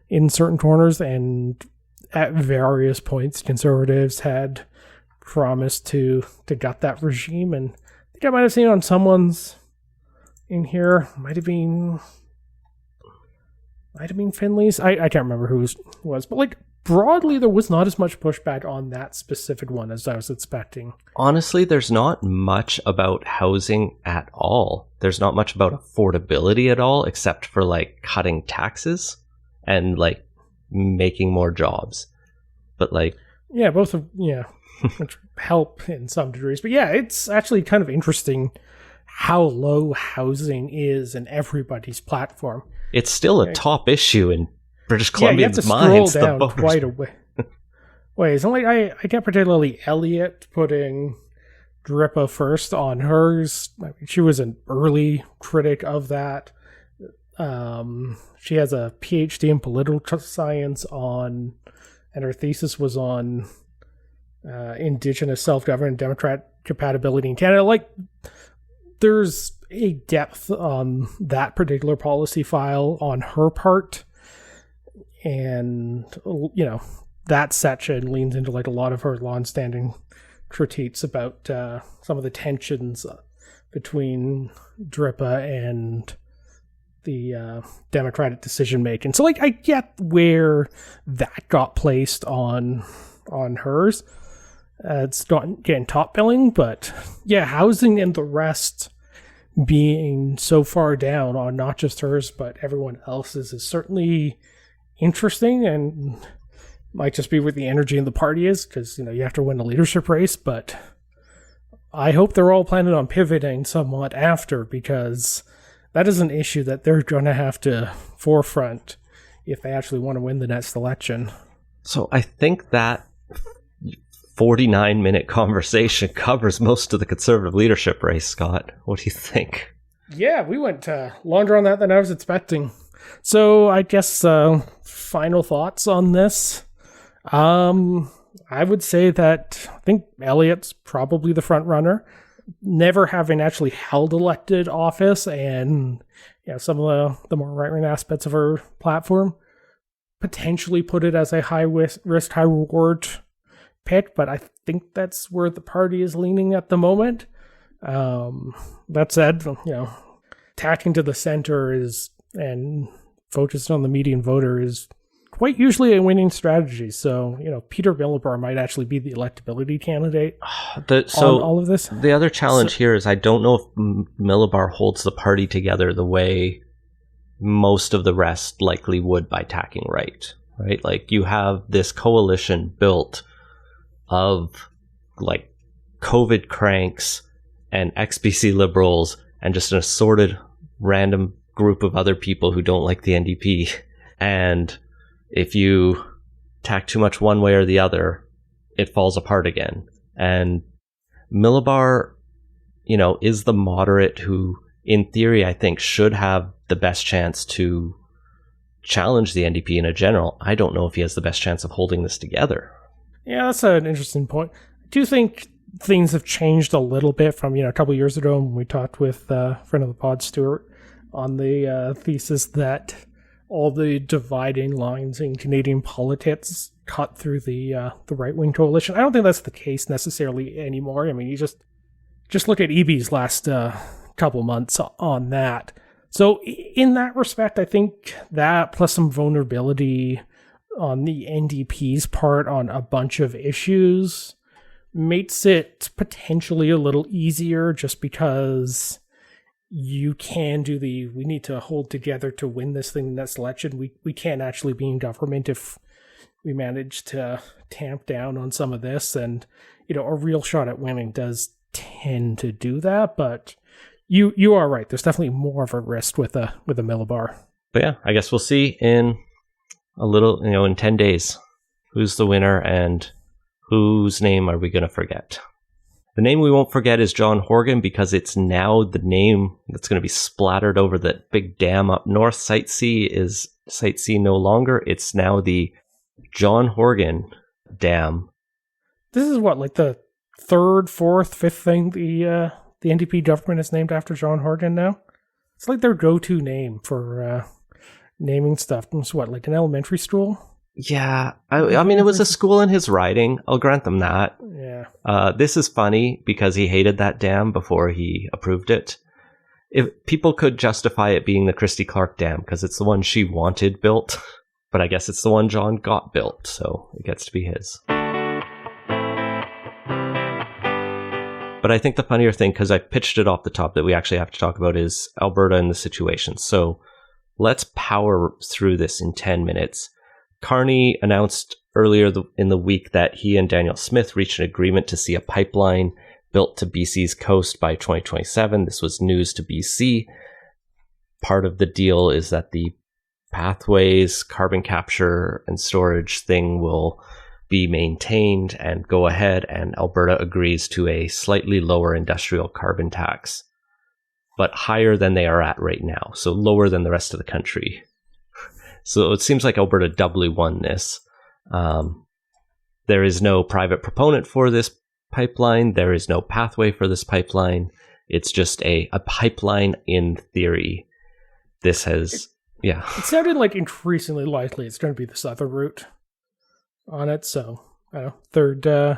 in certain corners, and at various points Conservatives had promised to gut that regime, and I think I might have seen on someone's in here, might have been Finley's. I can't remember who it was, but broadly there was not as much pushback on that specific one as I was expecting. Honestly, there's not much about housing at all. There's not much about affordability at all, except for cutting taxes and making more jobs. But yeah, both of which help in some degrees. But yeah, it's actually kind of interesting how low housing is in everybody's platform. It's still a top issue in British Columbia's minds. You have to scroll down quite a ways. And I get particularly Elliot putting Drippa first on hers. I mean, she was an early critic of that. She has a PhD in political science and her thesis was on Indigenous self-government and Democrat compatibility in Canada. There's a depth on that particular policy file on her part, and that section leans into a lot of her long-standing critiques about some of the tensions between Drippa and the Democratic decision making. So I get where that got placed on hers. It's not getting top billing, but yeah, housing and the rest being so far down on not just hers but everyone else's is certainly interesting, and might just be where the energy in the party is, because you have to win a leadership race. But I hope they're all planning on pivoting somewhat after, because that is an issue that they're going to have to forefront if they actually want to win the next election. So I think that 49-minute conversation covers most of the Conservative leadership race, Scott. What do you think? Yeah, we went longer on that than I was expecting. So I guess final thoughts on this. I would say that I think Elliot's probably the front runner, never having actually held elected office, and some of the more right-wing aspects of her platform potentially put it as a high risk, high reward pick, but I think that's where the party is leaning at the moment. That said, tacking to the center and focused on the median voter is quite usually a winning strategy. So, Peter Millibar might actually be the electability candidate on all of this. The other challenge here is I don't know if Millibar holds the party together the way most of the rest likely would by tacking right? Like, you have this coalition built of, like, COVID cranks and XBC liberals and just an assorted random group of other people who don't like the NDP. And if you tack too much one way or the other, it falls apart again. And Millibar, is the moderate who, in theory, I think should have the best chance to challenge the NDP in a general. I don't know if he has the best chance of holding this together. Yeah, that's an interesting point. I do think things have changed a little bit from, a couple of years ago when we talked with a friend of the pod, Stuart, on the thesis that all the dividing lines in Canadian politics cut through the right-wing coalition. I don't think that's the case necessarily anymore. I mean, you just look at EB's last couple months on that. So in that respect, I think that plus some vulnerability on the NDP's part on a bunch of issues makes it potentially a little easier, just because you can do we need to hold together to win this thing in this election. We can't actually be in government if we manage to tamp down on some of this. And, a real shot at winning does tend to do that. But you are right. There's definitely more of a risk with a Millibar. But yeah, I guess we'll see in a little, in 10 days, who's the winner and whose name are we going to forget. The name we won't forget is John Horgan, because it's now the name that's going to be splattered over the big dam up north. Site C is Site C no longer. It's now the John Horgan Dam. This is what, like the third, fourth, fifth thing the NDP government is named after John Horgan now? It's like their go-to name for naming stuff. It's what, like an elementary school? Yeah, I mean, it was a school in his riding. I'll grant them that. Yeah. This is funny because he hated that dam before he approved it. If people could justify it being the Christy Clark Dam because it's the one she wanted built, but I guess it's the one John got built, so it gets to be his. But I think the funnier thing, because I pitched it off the top that we actually have to talk about, is Alberta and the situation. So let's power through this in 10 minutes. Carney announced earlier in the week that he and Daniel Smith reached an agreement to see a pipeline built to BC's coast by 2027. This was news to BC. Part of the deal is that the Pathways carbon capture and storage thing will be maintained and go ahead, and Alberta agrees to a slightly lower industrial carbon tax, but higher than they are at right now, so lower than the rest of the country. So it seems like Alberta doubly won this. There is no private proponent for this pipeline. There is no pathway for this pipeline. It's just a pipeline in theory. This has, yeah. It sounded like increasingly likely it's going to be the southern route on it. So, I don't know,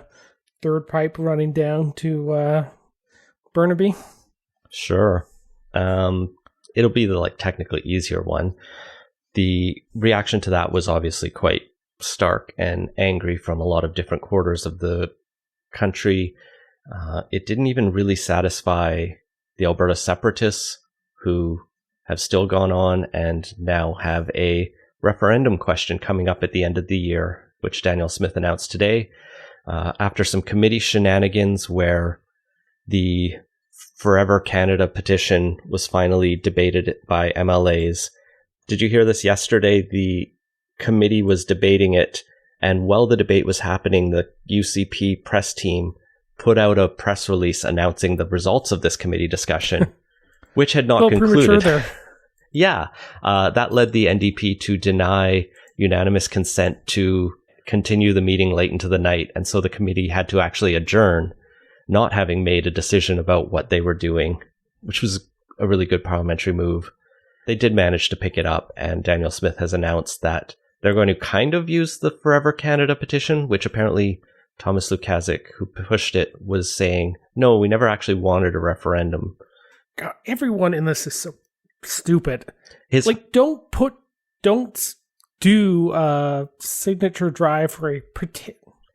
third pipe running down to Burnaby. Sure. It'll be the technically easier one. The reaction to that was obviously quite stark and angry from a lot of different quarters of the country. It didn't even really satisfy the Alberta separatists, who have still gone on and now have a referendum question coming up at the end of the year, which Danielle Smith announced today, after some committee shenanigans where the Forever Canada petition was finally debated by MLAs. Did you hear this yesterday? The committee was debating it, and while the debate was happening, the UCP press team put out a press release announcing the results of this committee discussion, which had not concluded. There. Yeah, that led the NDP to deny unanimous consent to continue the meeting late into the night, and so the committee had to actually adjourn, not having made a decision about what they were doing, which was a really good parliamentary move. They did manage to pick it up, and Danielle Smith has announced that they're going to kind of use the Forever Canada petition, which apparently Thomas Lukaszuk, who pushed it, was saying, no, we never actually wanted a referendum. God, everyone in this is so stupid. Don't do a signature drive for a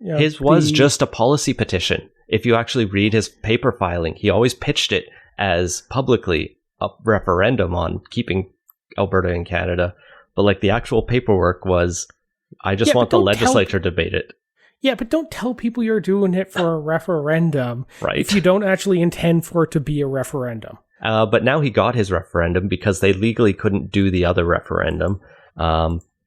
his was just a policy petition. If you actually read his paper filing, he always pitched it as publicly a referendum on keeping Alberta in Canada. But the actual paperwork was, I just want the legislature to debate it. Yeah, but don't tell people you're doing it for a referendum right. if you don't actually intend for it to be a referendum. But now he got his referendum because they legally couldn't do the other referendum.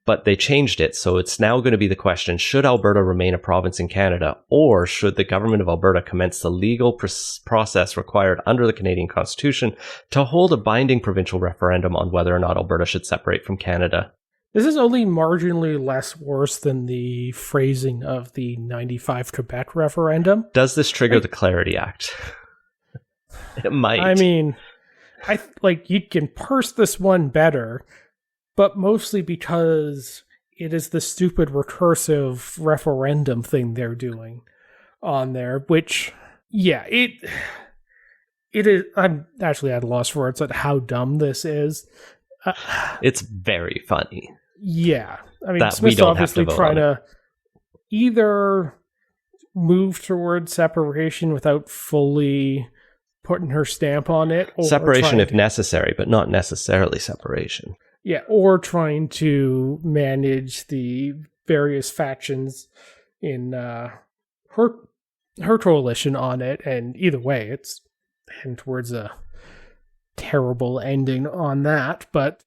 But they changed it, so it's now going to be the question, should Alberta remain a province in Canada, or should the government of Alberta commence the legal process required under the Canadian Constitution to hold a binding provincial referendum on whether or not Alberta should separate from Canada? This is only marginally less worse than the phrasing of the 95 Quebec referendum. Does this trigger the Clarity Act? It might. I mean, you can parse this one better, but mostly because it is the stupid recursive referendum thing they're doing on there, which, yeah, it is. I'm actually at a loss for words at how dumb this is. It's very funny. Yeah. I mean, Smith's obviously trying to either move towards separation without fully putting her stamp on it. Or separation if necessary, but not necessarily separation. Yeah, or trying to manage the various factions in her coalition on it, and either way, it's heading towards a terrible ending on that. But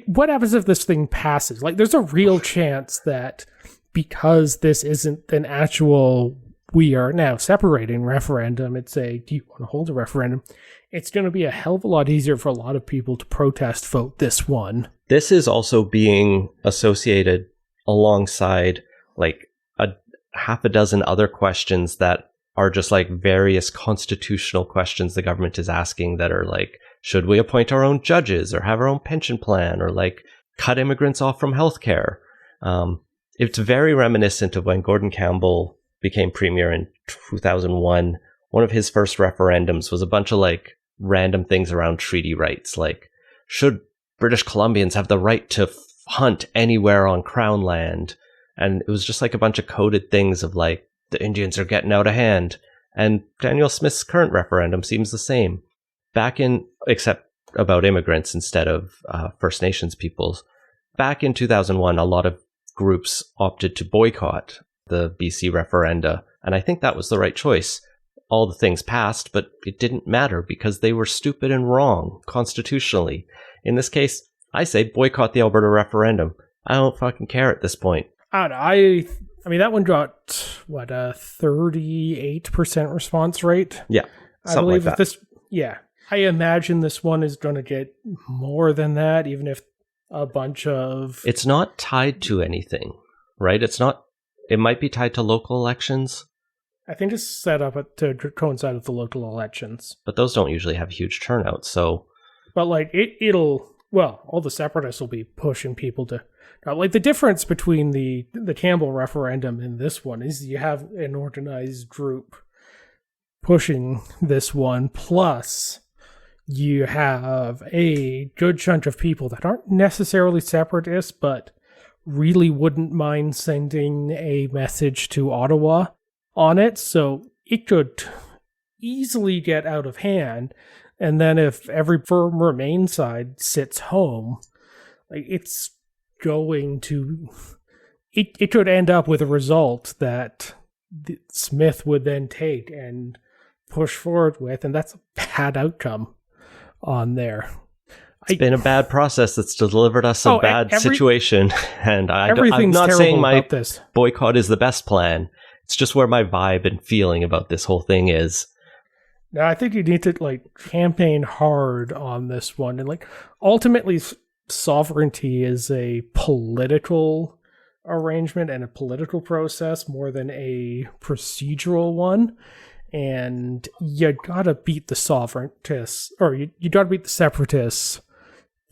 what happens if this thing passes? There's a real chance that because this isn't an actual we are now separating referendum, it's a do you want to hold a referendum? It's going to be a hell of a lot easier for a lot of people to protest vote this one. This is also being associated alongside a half a dozen other questions that are just various constitutional questions the government is asking that are should we appoint our own judges or have our own pension plan or cut immigrants off from healthcare? It's very reminiscent of when Gordon Campbell became premier in 2001. One of his first referendums was a bunch of random things around treaty rights, should British Columbians have the right to hunt anywhere on Crown land? And it was just a bunch of coded things of the Indians are getting out of hand. And Danielle Smith's current referendum seems the same. Except about immigrants instead of First Nations peoples. Back in 2001, a lot of groups opted to boycott the BC referenda, and I think that was the right choice. All the things passed, but it didn't matter because they were stupid and wrong constitutionally. In this case, I say boycott the Alberta referendum. I don't fucking care at this point. I mean, that one got, a 38% response rate? Yeah, I believe that. I imagine this one is going to get more than that, even if a bunch of... It's not tied to anything, right? It might be tied to local elections. I think it's set up to coincide with the local elections. But those don't usually have huge turnouts, so... But, all the separatists will be pushing people to... the difference between the Campbell referendum and this one is you have an organized group pushing this one, plus you have a good chunk of people that aren't necessarily separatists, but really wouldn't mind sending a message to Ottawa on it, so it could easily get out of hand. And then if every firm Remain side sits home, it's going to... It could end up with a result that Smith would then take and push forward with, and that's a bad outcome on there. It's been a bad process that's delivered us a bad situation, and I'm everything's not saying my about this. boycott is the best plan. It's just where my vibe and feeling about this whole thing is. Now, I think you need to campaign hard on this one, and ultimately, sovereignty is a political arrangement and a political process more than a procedural one. And you gotta beat the sovereigntists, or you gotta beat the separatists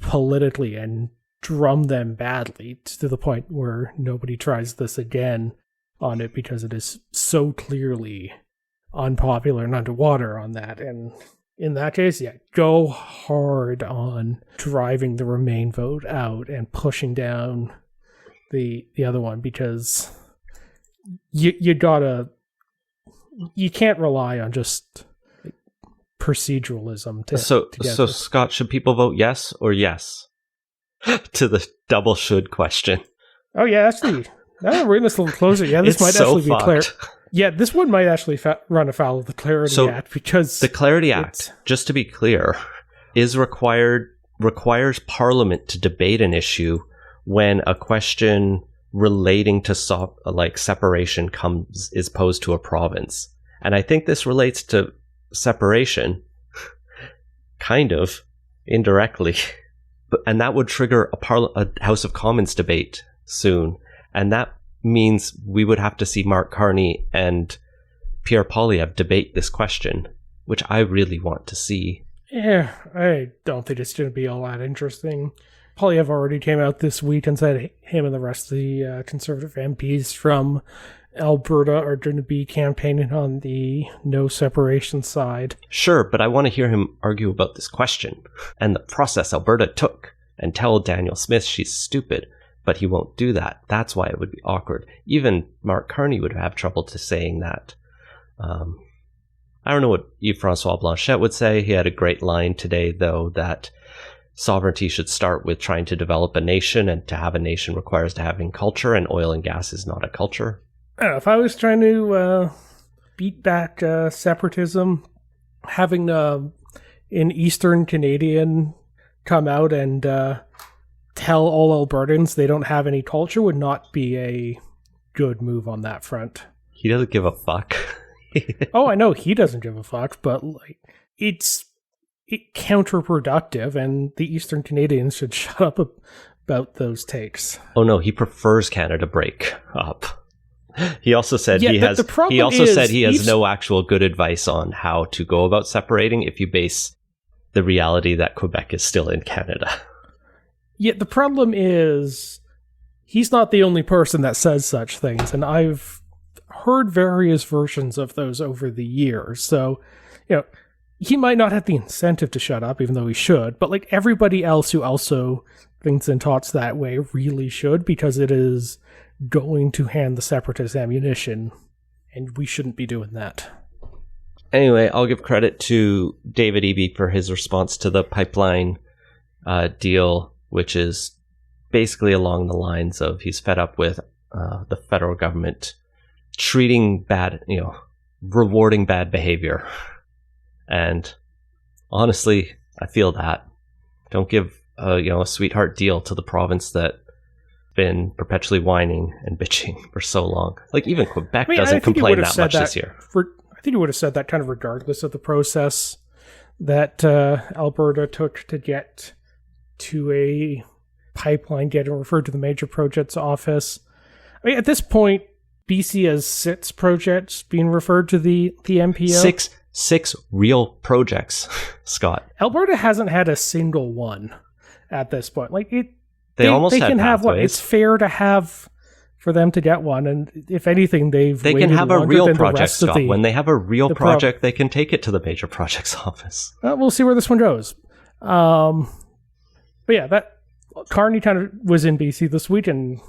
politically and drum them badly to the point where nobody tries this again on it, because it is so clearly unpopular and underwater on that. And in that case, go hard on driving the Remain vote out and pushing down the other one, because you can't rely on just proceduralism to So get this. Scott, should people vote yes or yes to the double should question? Oh yeah, actually, now that we're in this little closer, this It's might so actually be clear. fucked. Yeah, this one might actually run afoul of the Clarity Act, because The Clarity Act, just to be clear, requires Parliament to debate an issue when a question relating to separation is posed to a province. And I think this relates to separation, kind of, indirectly. And that would trigger a House of Commons debate soon. And that means we would have to see Mark Carney and Pierre Poilievre debate this question, which I really want to see. Yeah, I don't think it's going to be all that interesting. Poilievre already came out this week and said him and the rest of the Conservative MPs from Alberta are going to be campaigning on the no separation side. Sure, but I want to hear him argue about this question and the process Alberta took and tell Danielle Smith she's stupid, but he won't do that. That's why it would be awkward. Even Mark Carney would have trouble to saying that. I don't know what Yves-François Blanchet would say. He had a great line today, though, that sovereignty should start with trying to develop a nation, and to have a nation requires to having culture, and oil and gas is not a culture. I don't know, if I was trying to beat back separatism, having an Eastern Canadian come out and tell all Albertans they don't have any culture would not be a good move on that front. He doesn't give a fuck. Oh, I know he doesn't give a fuck, but it's counterproductive, and the Eastern Canadians should shut up about those takes. Oh no, he prefers Canada break up. He also said Yeah, he but has. the problem He also is said he has East- no actual good advice on how to go about separating if you base the reality that Quebec is still in Canada. Yeah, the problem is he's not the only person that says such things, and I've heard various versions of those over the years. So, he might not have the incentive to shut up, even though he should, but everybody else who also thinks and talks that way really should, because it is going to hand the separatists ammunition, and we shouldn't be doing that. Anyway, I'll give credit to David Eby for his response to the pipeline deal, which is basically along the lines of he's fed up with the federal government treating rewarding bad behavior. And honestly, I feel that. Don't give a sweetheart deal to the province that been perpetually whining and bitching for so long. Even Quebec doesn't complain that much this year. I think he would have said that kind of regardless of the process that Alberta took to get to a pipeline getting referred to the Major Projects Office. At this point, BC has 6 projects being referred to the MPO. Six real projects, Scott. Alberta hasn't had a single one at this point. They almost they had can have one. pathways. It's fair to have for them to get one, and if anything, they can have a real project, Scott. When they have a real the project, they can take it to the Major Projects Office. We'll see where this one goes. But yeah, that Carney kind of was in BC this week and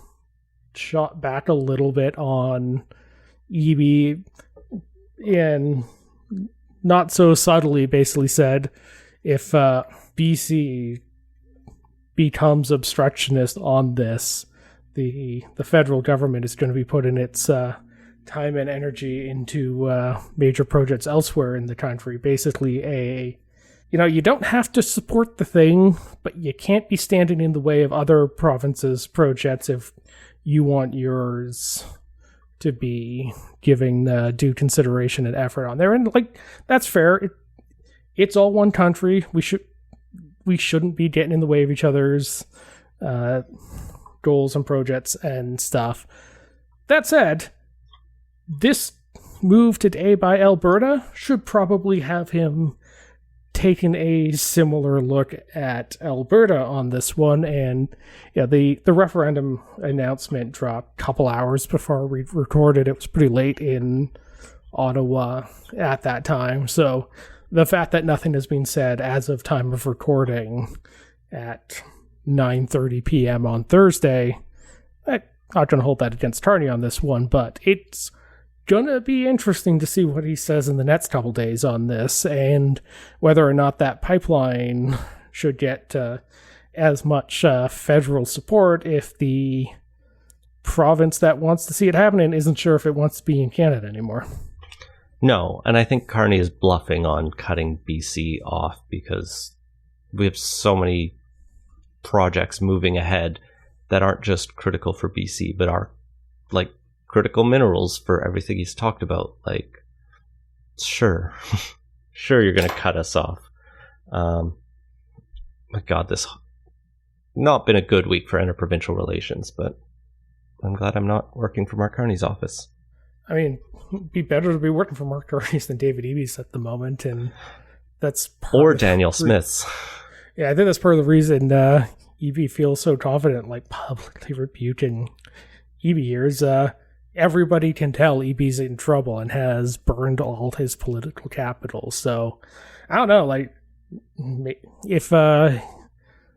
shot back a little bit on Eby, and not so subtly basically said if BC becomes obstructionist on this, the federal government is going to be putting its time and energy into major projects elsewhere in the country. Basically, you don't have to support the thing, but you can't be standing in the way of other provinces' projects if you want yours to be giving due consideration and effort on there. And that's fair. It's all one country. We shouldn't be getting in the way of each other's goals and projects and stuff. That said, this move today by Alberta should probably have him taking a similar look at Alberta on this one. And the referendum announcement dropped a couple hours before we recorded. It was pretty late in Ottawa at that time. So the fact that nothing has been said as of time of recording at 9:30 p.m. on Thursday, I'm not going to hold that against Carney on this one, but it's going to be interesting to see what he says in the next couple days on this, and whether or not that pipeline should get as much federal support if the province that wants to see it happening isn't sure if it wants to be in Canada anymore. No, and I think Carney is bluffing on cutting BC off because we have so many projects moving ahead that aren't just critical for BC, but are critical minerals for everything he's talked about. Sure you're going to cut us off. My God, this not been a good week for interprovincial relations, but I'm glad I'm not working for Mark Carney's office. I mean, it'd be better to be working for Mark Carney's than David Eby's at the moment, and that's or Daniel Smith's. Yeah, I think that's part of the reason Eby feels so confident, publicly rebuking Eby here is everybody can tell Eby's in trouble and has burned all his political capital. So, I don't know, if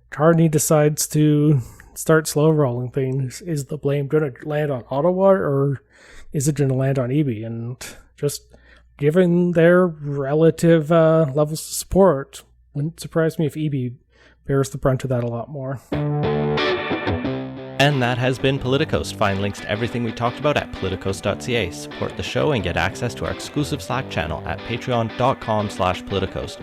Carney decides to start slow rolling things, is the blame going to land on Ottawa or is it going to land on Eby? And just given their relative levels of support, wouldn't surprise me if Eby bears the brunt of that a lot more. And that has been Politicoast. Find links to everything we talked about at politicoast.ca. Support the show and get access to our exclusive Slack channel at patreon.com/politicoast.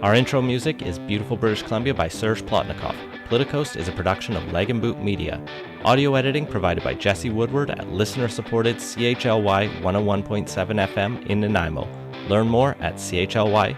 Our intro music is Beautiful British Columbia by Serge Plotnikov. Politicoast is a production of Leg and Boot Media. Audio editing provided by Jesse Woodward at listener-supported CHLY 101.7 FM in Nanaimo. Learn more at chly.ca.